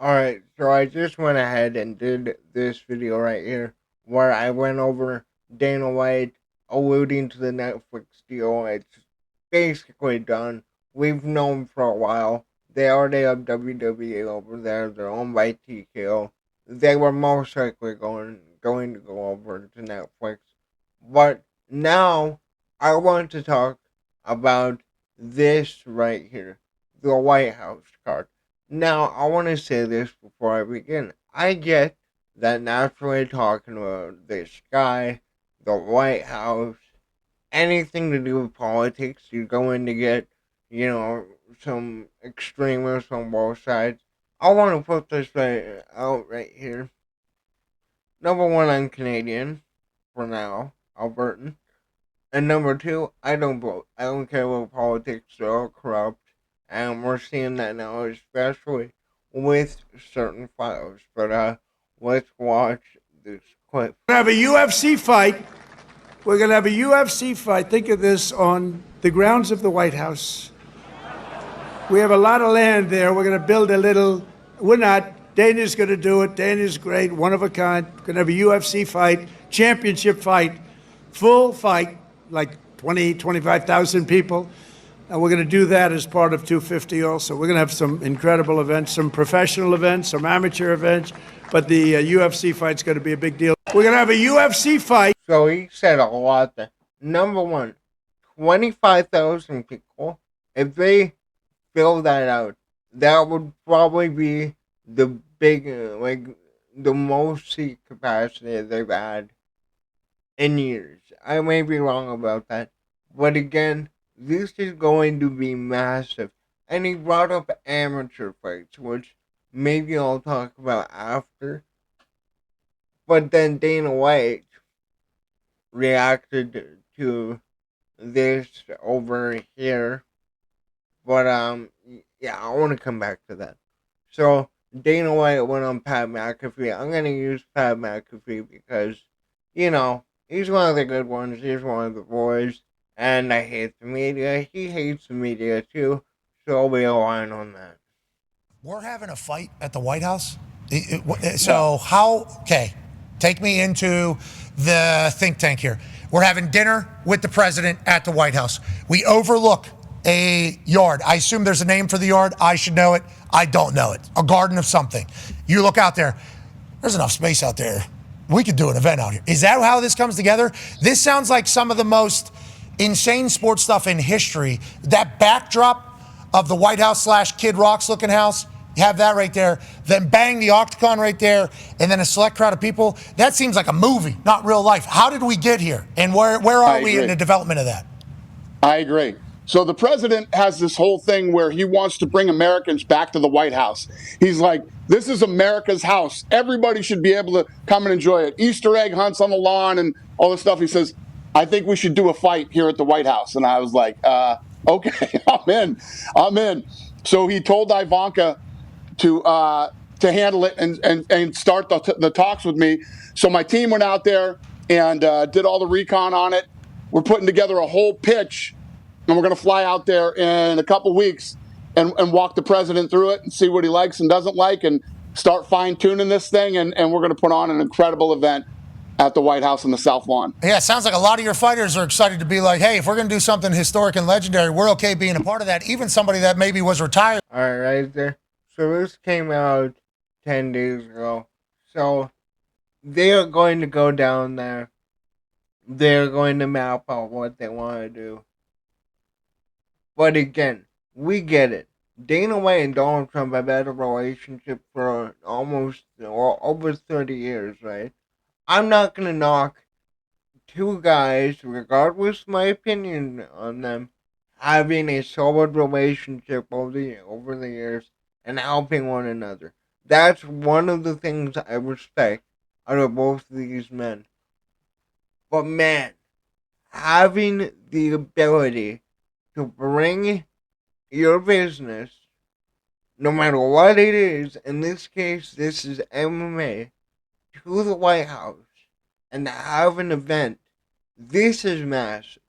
Alright, so I just went ahead and did this video right here where I went over Dana White alluding to the Netflix deal. It's basically done. We've known for a while. They already have WWE over there. They're owned by TKO. They were most likely going to go over to Netflix. But now I want to talk about this right here. The White House card. Now, I want to say this before I begin. I get that naturally talking about this guy, the White House, anything to do with politics, you're going to get, you know, some extremists on both sides. I want to put this out right here. Number one, I'm Canadian, for now, Albertan. And number two, I don't vote. I don't care about politics. They're all corrupt. And we're seeing that now, especially with certain files. But let's watch this clip. We're going to have a UFC fight. We're going to have a UFC fight. Think of this on the grounds of the White House. We have a lot of land there. We're going to build a little. We're not. Dana's going to do it. Dana's great, one of a kind. We're going to have a UFC fight, championship fight, full fight, like 20, 25,000 people. And we're going to do that as part of 250 also. We're going to have some incredible events, some professional events, some amateur events. But the UFC fight's going to be a big deal. We're going to have a UFC fight. So he said a lot there. Number one, 25,000 people. If they fill that out, that would probably be the big, the most seat capacity they've had in years. I may be wrong about that. But again, this is going to be massive. And he brought up amateur fights, which maybe I'll talk about after. But then Dana White reacted to this over here. But yeah, I want to come back to that. So Dana White went on Pat McAfee. I'm gonna use Pat McAfee because, he's one of the good ones. He's one of the boys. And I hate the media. He hates the media too. So we align on that. We're having a fight at the White House. So how? Okay, take me into the think tank here. We're having dinner with the president at the White House. We overlook a yard. I assume there's a name for the yard. I should know it. I don't know it. A garden of something. You look out there. There's enough space out there. We could do an event out here. Is that how this comes together? This sounds like some of the most insane sports stuff in history. That backdrop of the White House / Kid Rock's looking house, you have that right there. Then bang, the Octagon right there, and then a select crowd of people. That seems like a movie, not real life. How did we get here? And where are we in the development of that? I agree. So the president has this whole thing where he wants to bring Americans back to the White House. He's like, this is America's house. Everybody should be able to come and enjoy it. Easter egg hunts on the lawn and all this stuff. He says, I think we should do a fight here at the White House. And I was like, okay, I'm in. So he told Ivanka to handle it and start the talks with me. So my team went out there and did all the recon on it. We're putting together a whole pitch, and we're going to fly out there in a couple weeks and walk the president through it and see what he likes and doesn't like and start fine-tuning this thing, and we're going to put on an incredible event at the White House in the South Lawn. Yeah, it sounds like a lot of your fighters are excited to be like, hey, if we're going to do something historic and legendary, we're okay being a part of that. Even somebody that maybe was retired. All right, there. So this came out 10 days ago. So they are going to go down there. They're going to map out what they want to do. But again, we get it. Dana White and Donald Trump have had a relationship for almost or over 30 years, right? I'm not going to knock two guys, regardless of my opinion on them, having a solid relationship over the years and helping one another. That's one of the things I respect out of both of these men. But man, having the ability to bring your business, no matter what it is, in this case, this is MMA, to the White House and to have an event, this is massive.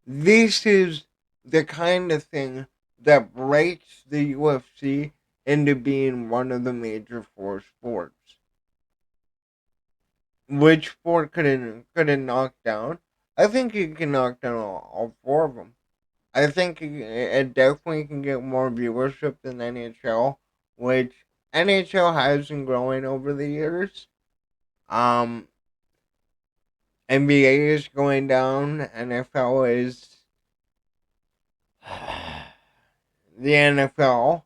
This is the kind of thing that breaks the UFC into being one of the major four sports. Which sport could it knock down? I think it can knock down all four of them. I think it definitely can get more viewership than NHL, which NHL has been growing over the years. Um, NBA is going down. NFL is the NFL.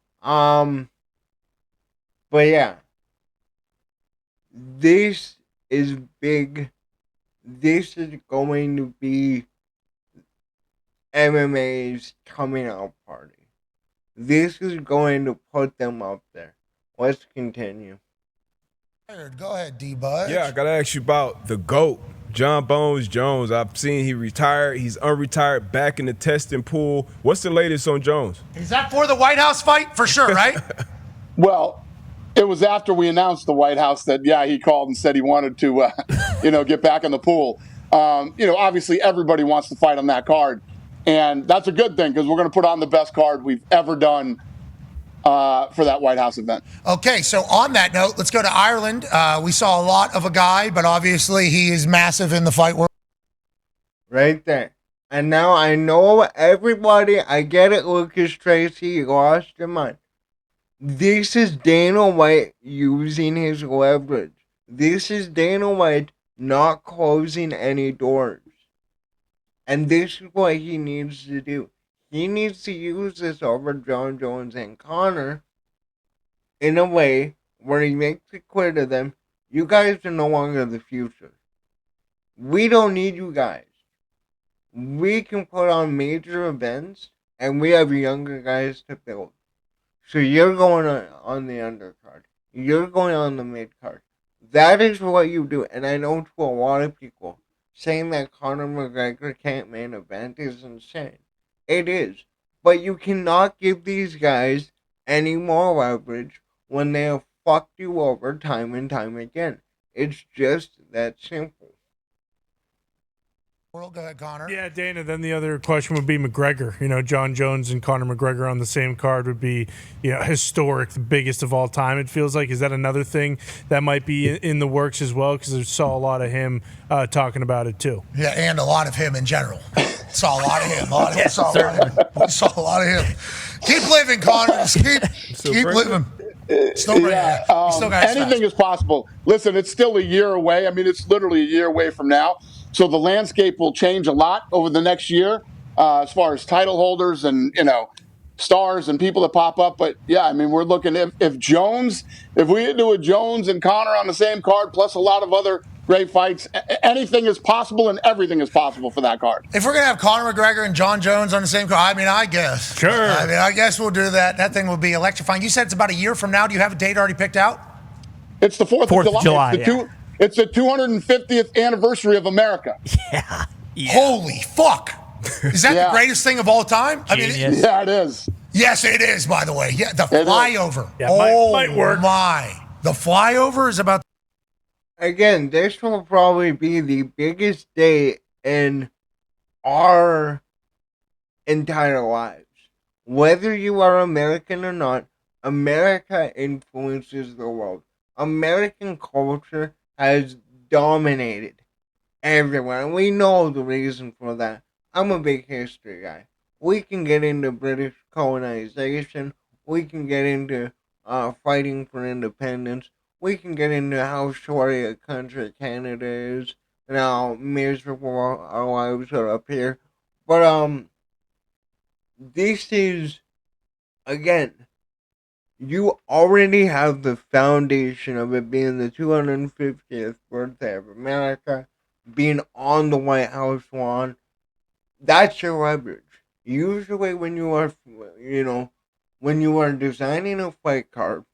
But yeah, this is big. This is going to be MMA's coming out party. This is going to put them up there. Let's continue. Go ahead, D-Bud. Yeah, I gotta ask you about the GOAT, John Bones Jones. I've seen he retired. He's unretired, back in the testing pool. What's the latest on Jones? Is that for the White House fight? For sure, right? Well, it was after we announced the White House that, yeah, he called and said he wanted to, get back in the pool. Obviously everybody wants to fight on that card. And that's a good thing because we're going to put on the best card we've ever done for that White House event. Okay, so on that note, let's go to Ireland. We saw a lot of a guy, but obviously he is massive in the fight world. Right there. And now I know everybody, I get it, Lucas Tracy, you lost your mind. This is Dana White using his leverage. This is Dana White not closing any doors. And this is what he needs to do. He needs to use this over John Jones and Connor in a way where he makes it clear to them, you guys are no longer the future. We don't need you guys. We can put on major events, and we have younger guys to build. So you're going on the undercard. You're going on the mid card. That is what you do. And I know to a lot of people, saying that Conor McGregor can't main event is insane. It is. But you cannot give these guys any more leverage when they have fucked you over time and time again. It's just that simple. Go ahead, Connor. Yeah, Dana, then the other question would be McGregor. John Jones and Conor McGregor on the same card would be, historic, the biggest of all time, it feels like. Is that another thing that might be in the works as well? Because I saw a lot of him talking about it too. Yeah, and a lot of him in general. Saw a lot of him. Saw a lot of him. Keep living, Connor. Just keep living. Anything is possible. Listen, it's still a year away. I mean, it's literally a year away from now. So the landscape will change a lot over the next year as far as title holders and, stars and people that pop up. But, yeah, I mean, we're looking if we do a Jones and Connor on the same card plus a lot of other great fights, anything is possible and everything is possible for that card. If we're going to have Conor McGregor and John Jones on the same card, I guess. Sure. I guess we'll do that. That thing will be electrifying. You said it's about a year from now. Do you have a date already picked out? It's the 4th of July. It's the 250th anniversary of America. Yeah. Holy fuck. Is that the greatest thing of all time? Genius. Yeah, it is. Yes, it is, by the way. Yeah, the flyover. Yeah, might work. The flyover is about. Again, this will probably be the biggest day in our entire lives. Whether you are American or not, America influences the world. American culture has dominated everywhere, and we know the reason for that. I'm a big history guy. We can get into British colonization. We can get into fighting for independence. We can get into how sorry a country Canada is and how miserable our lives are up here. But this is, again, you already have the foundation of it being the 250th birthday of America, being on the White House lawn. That's your leverage. Usually when you are, when you are designing a fight card,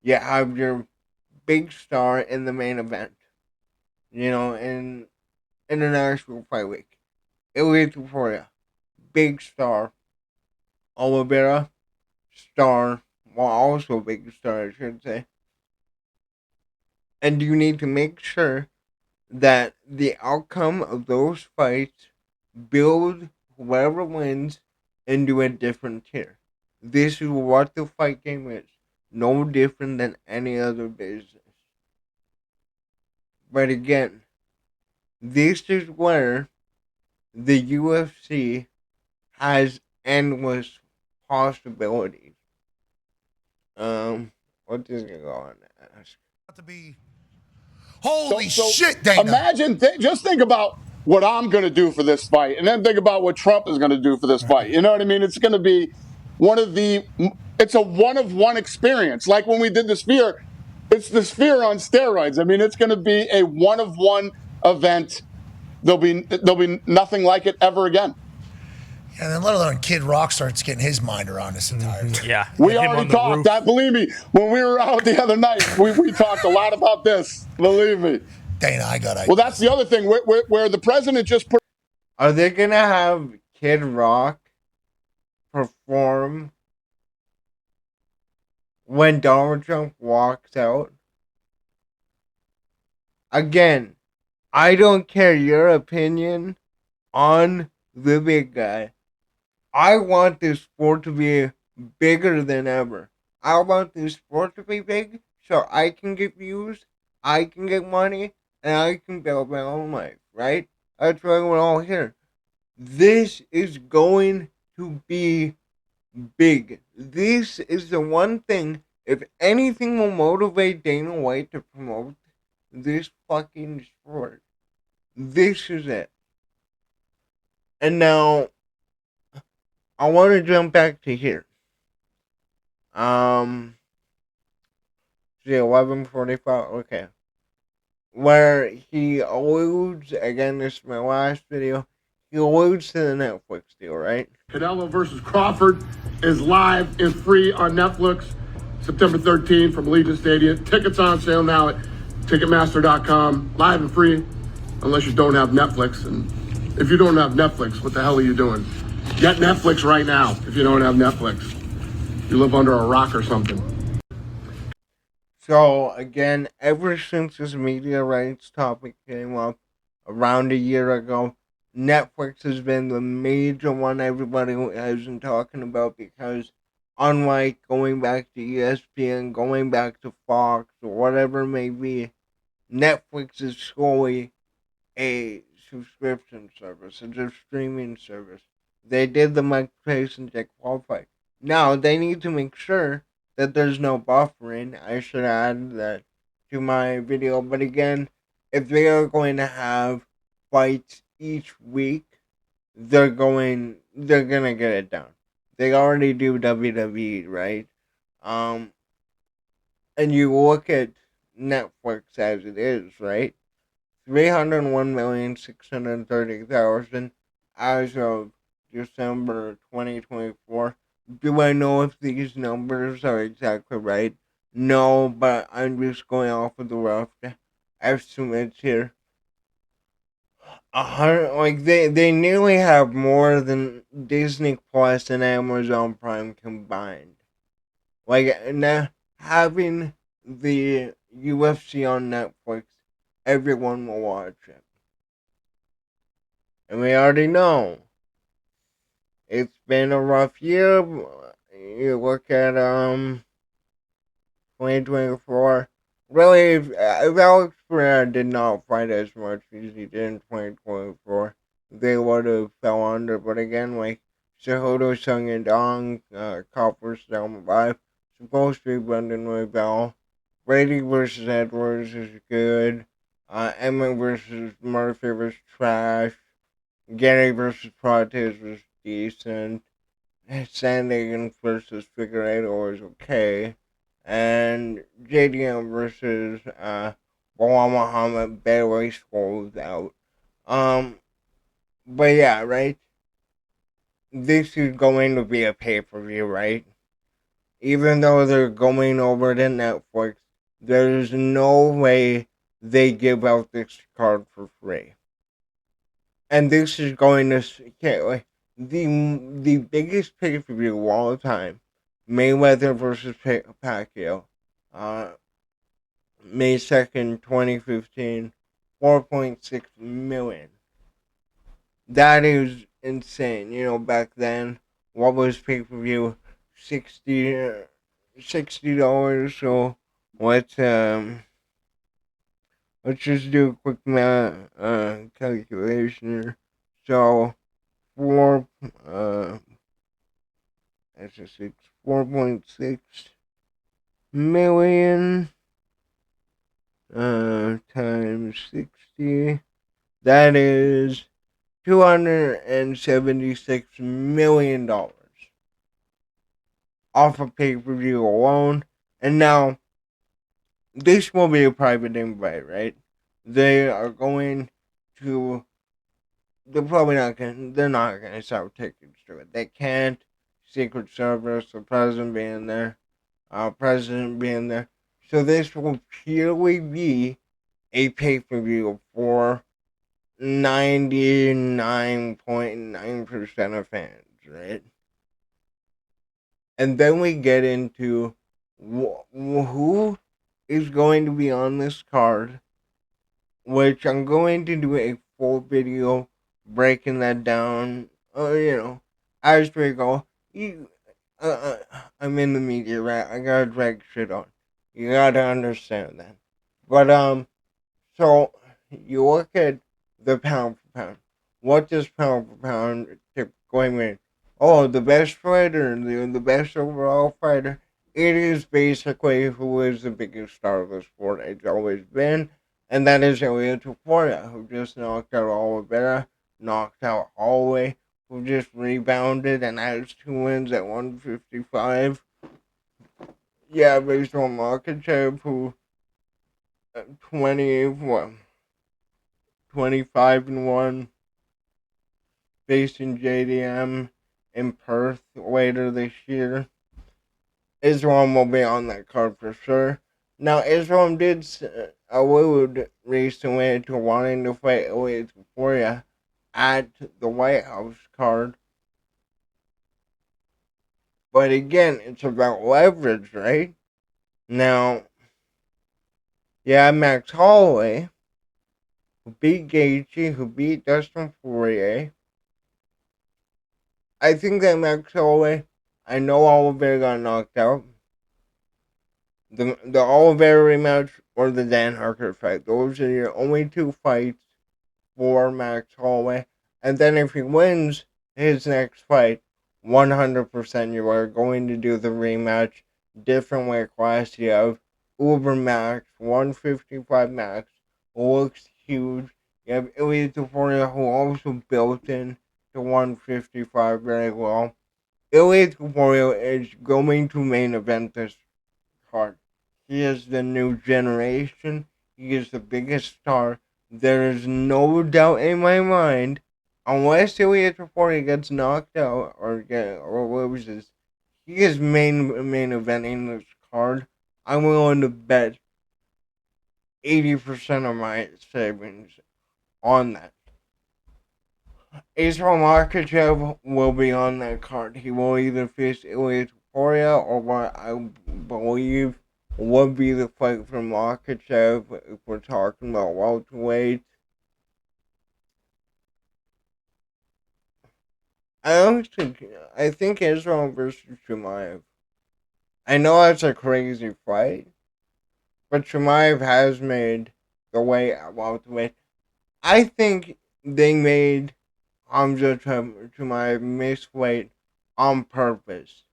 you have your big star in the main event, in International Fight Week. Elite Euphoria, big star. Oliveira, star, well, also big star, I should say. And you need to make sure that the outcome of those fights build whoever wins into a different tier. This is what the fight game is. No different than any other business. But again, this is where the UFC has endless possibilities. What is it going to ask? To be holy So shit, Dana. imagine, just think about what I'm going to do for this fight, and then think about what Trump is going to do for this fight. You know what I mean? It's going to be it's a one of one experience. Like when we did the Sphere, it's the Sphere on steroids. I mean, it's going to be a one of one event. There'll be nothing like it ever again. And then let alone Kid Rock starts getting his mind around this entire thing. Yeah. We Hit him already on the talked. roof. That, believe me, when we were out the other night, we talked a lot about this. Believe me. Dana, I got it. Well, that's the other thing where the president just put. Are they going to have Kid Rock perform when Donald Trump walks out? Again, I don't care your opinion on the big guy. I want this sport to be bigger than ever. I want this sport to be big so I can get views, I can get money, and I can build my own life, right? That's why we're all here. This is going to be big. This is the one thing, if anything will motivate Dana White to promote this fucking sport, this is it. And now, I want to jump back to here. See, 11:45. Okay, where he alludes again. This is my last video. He alludes to the Netflix deal, right? Canelo versus Crawford is live and free on Netflix, September 13th from Allegiant Stadium. Tickets on sale now at Ticketmaster.com. Live and free, unless you don't have Netflix. And if you don't have Netflix, what the hell are you doing? Get Netflix right now if you don't have Netflix. You live under a rock or something. So again, ever since this media rights topic came up around a year ago, Netflix has been the major one everybody has been talking about, because unlike going back to ESPN, going back to Fox, or whatever it may be, Netflix is solely a subscription service, a streaming service. They did the Mike Tyson Jake Paul fight. Now they need to make sure that there's no buffering. I should add that to my video. But again, if they are going to have fights each week, they're gonna get it done. They already do WWE, right? And you look at Netflix as it is, right? 301,630,000 as of December 2024. Do I know if these numbers are exactly right? No, but I'm just going off of the rough estimates here. They nearly have more than Disney Plus and Amazon Prime combined. Like now, having the UFC on Netflix, everyone will watch it. And we already know it's been a rough year. You look at 2024. Really, if Alex Pereira did not fight as much as he did in 2024, they would have fell under. But again, like Cejudo Sung Yadong, Copper still alive. Supposed to be Brendan Roybal. Brady versus Edwards is good. Emmett versus Murphy was trash. Gary versus Prates was decent. Sandhagen versus Figueiredo was okay. And JDM versus Bilal Muhammad barely scored out. But yeah, right? This is going to be a pay-per-view, right? Even though they're going over to Netflix, there's no way they give out this card for free. And this is going to like the biggest pay per view of all time, Mayweather versus Pacquiao, May 2nd, 2015, 4.6 million. That is insane. You know, back then, what was pay per view? 60 $60. So let's let's just do a quick math calculation here. So four that's a 4.6 million times 60. That is $276 million off of pay-per-view alone. And now this will be a private invite, right? They are going to. They're not gonna sell tickets to it. They can't. Secret Service, the president being there, So this will purely be a pay-per-view for 99.9% of fans, right? And then we get into who is going to be on this card, which I'm going to do a full video breaking that down. As we go. I'm in the media, right? I gotta drag shit on. You gotta understand that. But so you look at the pound for pound. What does pound for pound typically mean? Oh, the best fighter, the best overall fighter. It is basically who is the biggest star of the sport. It's always been, and that is Ilya Tuporia, who just knocked out Oliveira, knocked out Holloway, who just rebounded and has 2 wins at 155. Yeah, based on Makachev, who 20 what 25-1, facing JDM in Perth later this year. Islam will be on that card for sure. Now, Islam did allude recently to wanting to fight Ilya Topuria at the White House card. But again, it's about leverage, right? Now, yeah, Max Holloway, who beat Gaethje, who beat Dustin Poirier. I think that Max Holloway, I know Oliveira got knocked out. The Oliveira rematch or the Dan Harker fight. Those are your only two fights for Max Holloway. And then if he wins his next fight, 100% you are going to do the rematch. Different weight class. You have Uber Max, 155 Max. Looks huge. You have Ilya Topuria, who also built in to 155 very well. Ilya Topuria is going to main event this card. He is the new generation. He is the biggest star. There is no doubt in my mind, unless Ilya Topuria gets knocked out or loses, he is main eventing this card. I'm willing to bet 80% of my savings on that. Israel Makachev will be on that card. He will either face Ilya Topuria or what I believe would be the fight for Makachev if we're talking about welterweight. I think Israel versus Chimaev. I know that's a crazy fight, but Chimaev has made the weight at welterweight. I think they made Hamza Chimaev miss weight on purpose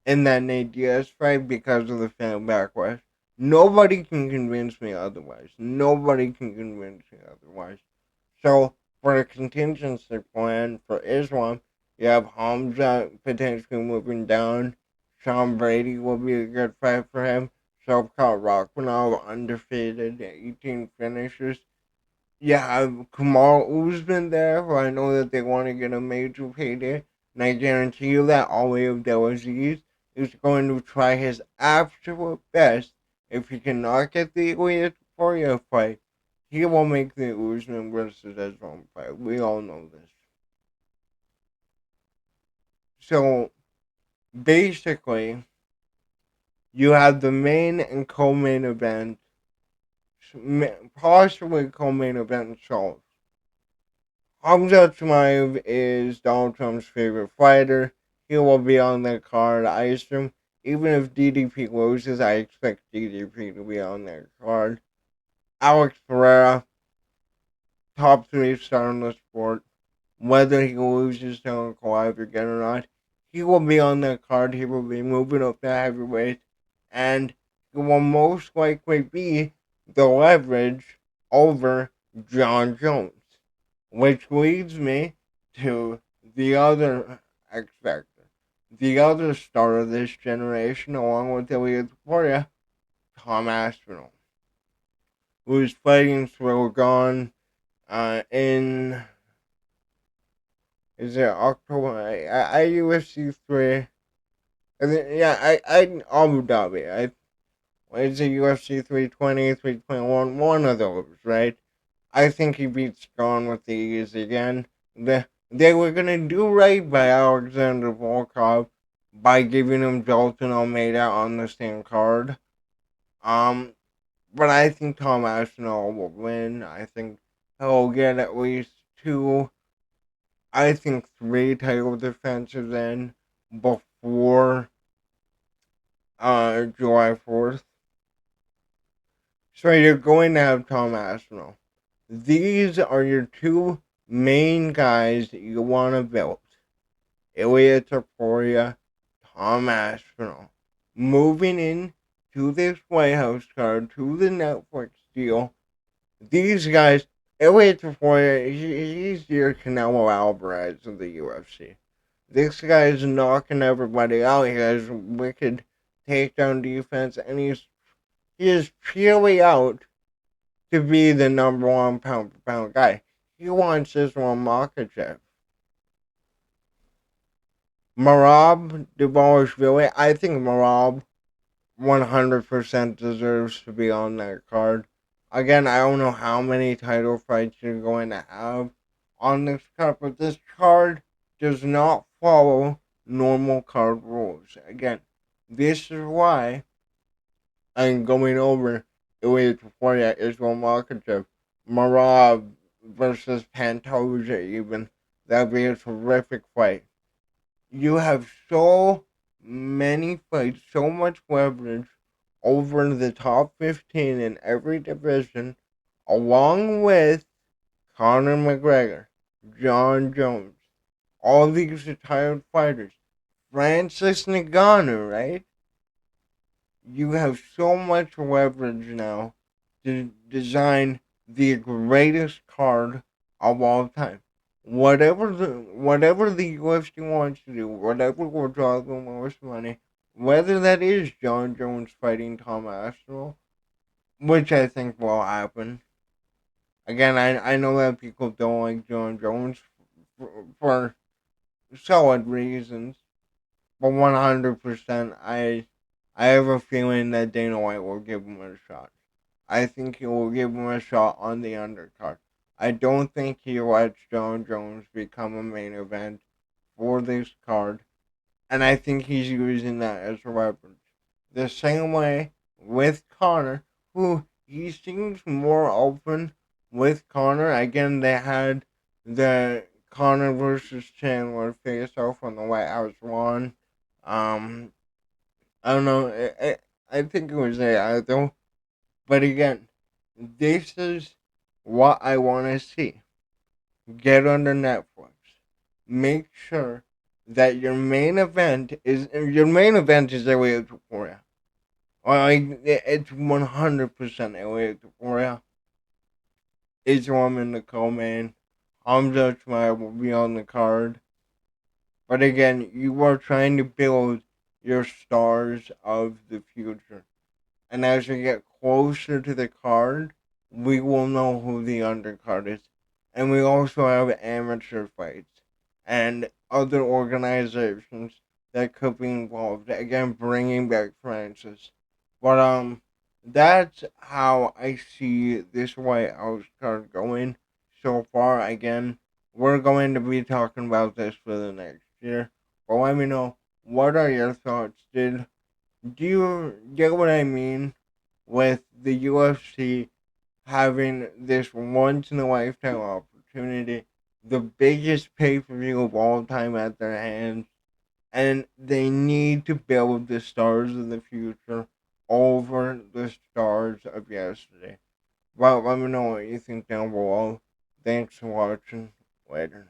in that Nate Diaz fight because of the fan backlash. Nobody can convince me otherwise. Nobody can convince me otherwise. So, for a contingency plan for Islam, you have Hamza potentially moving down. Sean Brady will be a good fight for him. Shavkat Rakhmonov undefeated, 18 finishes. Yeah, Kamal Usman there, who I know that they want to get a major payday. And I guarantee you that Ali Abdelaziz is going to try his absolute best. If he cannot get the Ilya Topuria fight, he will make the Usman versus Islam fight. We all know this. So, basically, you have the main and co-main event, possibly co-main event solved. Hamza Chimaev is Donald Trump's favorite fighter. he will be on the card. I assume even if DDP loses, I expect DDP to be on that card. Alex Pereira, top 3 star in the sport. Whether he loses to Uncle Live again or not, he will be on that card. He will be moving up to heavyweight, and he will most likely be the leverage over John Jones. Which leads me to the other X Factor, the other star of this generation, along with Ilya Taporia, Tom Aspinall, who is fighting Throgon in, is it October? I UFC 3. Yeah, I Abu Dhabi. Is it UFC 320, 321? One of those, right? I think he beats Gone with the ease again. They were gonna do right by Alexander Volkov by giving him Dalton Almeida on the same card. Um, but I think Tom Aspinall will win. I think he'll get at least 2, I think 3 title defenses in before July 4th. So you're going to have Tom Aspinall. These are your 2 main guys that you want to build. Ilya Taporia, Tom Aspinall. Moving in to this White House card, to the Netflix deal. These guys, Ilya Taporia, he's your Canelo Alvarez of the UFC. This guy is knocking everybody out. He has wicked takedown defense, and he is purely out to be the number 1 pound for pound guy. He wants Islam Makhachev. Marab Dvalishvili, I think Marab 100% deserves to be on that card. Again, I don't know how many title fights you're going to have on this card, but this card does not follow normal card rules. Again, this is why I'm going over Ilya Taporia, Islam Makhachev, Marab versus Pantoja even. That'd be a terrific fight. You have so many fights, so much leverage over the top 15 in every division, along with Conor McGregor, John Jones, all these retired fighters, Francis Ngannou, right? You have so much leverage now to design the greatest card of all time. Whatever the UFC wants to do, whatever will draw the most money, whether that is John Jones fighting Tom Aspinall, which I think will happen. Again, I know that people don't like John Jones for solid reasons, but 100% I have a feeling that Dana White will give him a shot. I think he will give him a shot on the undercard. I don't think he lets John Jones become a main event for this card, and I think he's using that as a leverage. The same way with Connor, who he seems more open with Connor. Again, they had the Connor versus Chandler face off on the White House lawn. I don't know. I think it was AI though. But again, this is what I want to see. Get under Netflix. Make sure that your main event is Ilya Taporia. Like it's 100% Ilya Taporia. Islam in the co-main. Hamza Chimaev will be on the card. But again, you are trying to build your stars of the future. And as we get closer to the card, we will know who the undercard is. And we also have amateur fights and other organizations that could be involved. Again, bringing back Francis. But that's how I see this White House card going so far. Again, we're going to be talking about this for the next year. But let me know, what are your thoughts? Do you get what I mean with the UFC having this once in a lifetime opportunity, the biggest pay per view of all time at their hands, and they need to build the stars of the future over the stars of yesterday. Well, let me know what you think down below. Thanks for watching. Later.